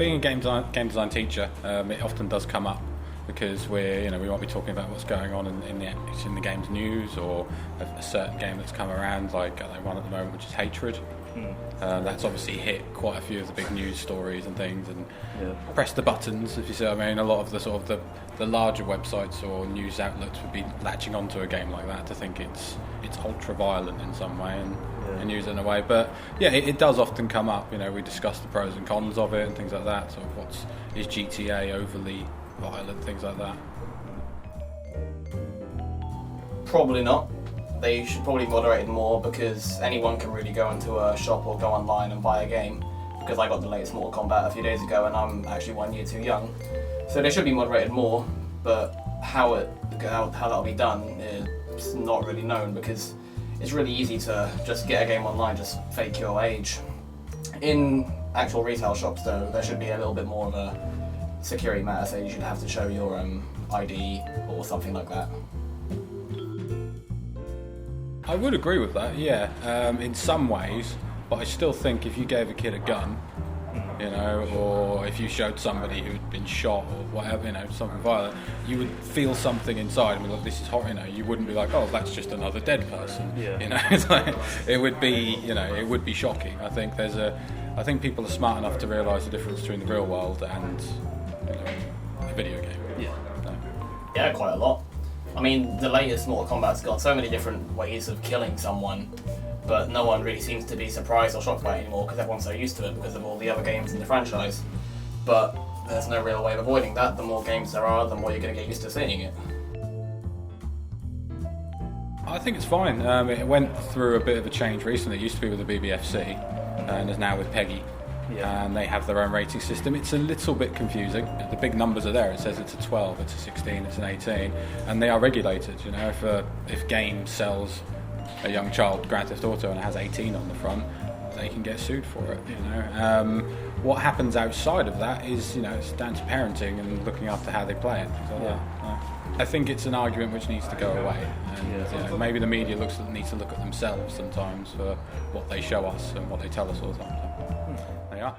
being a game design teacher, it often does come up because we might be talking about what's going on in the game's news, or a certain game that's come around, like the one at the moment, which is Hatred. That's obviously hit quite a few of the big news stories and things, and press the buttons, if you see what I mean. A lot of the larger websites or news outlets would be latching onto a game like that to think it's ultra violent in some way and use it in a way. But it does often come up. We discuss the pros and cons of it and things like that. So is GTA overly violent, things like that? Probably not. They should probably moderate it more, because anyone can really go into a shop or go online and buy a game. Because I got the latest Mortal Kombat a few days ago and I'm actually 1 year too young. So they should be moderated more, but how that'll be done is not really known, because it's really easy to just get a game online, just fake your age. In actual retail shops though, there should be a little bit more of a security matter, so you should have to show your ID or something like that. I would agree with that, in some ways, but I still think if you gave a kid a gun, or if you showed somebody who'd been shot or whatever, something violent, you would feel something inside. I mean, look, this is horrible. You wouldn't be like, oh, that's just another dead person. It's like, it would be shocking. I think think people are smart enough to realise the difference between the real world and a video game. Yeah, quite a lot. I mean, the latest Mortal Kombat's got so many different ways of killing someone, but no one really seems to be surprised or shocked by it anymore, because everyone's so used to it because of all the other games in the franchise. But there's no real way of avoiding that. The more games there are, the more you're going to get used to seeing it. I think it's fine. It went through a bit of a change recently. It used to be with the BBFC, and is now with PEGI. And they have their own rating system. It's a little bit confusing. The big numbers are there. It says it's a 12, it's a 16, it's an 18, and they are regulated. If game sells a young child Grand Theft Auto and it has 18 on the front, they can get sued for it. What happens outside of that is it's down to parenting and looking after how they play it. I think it's an argument which needs to go away, and maybe the media needs to look at themselves sometimes for what they show us and what they tell us all the time. They are.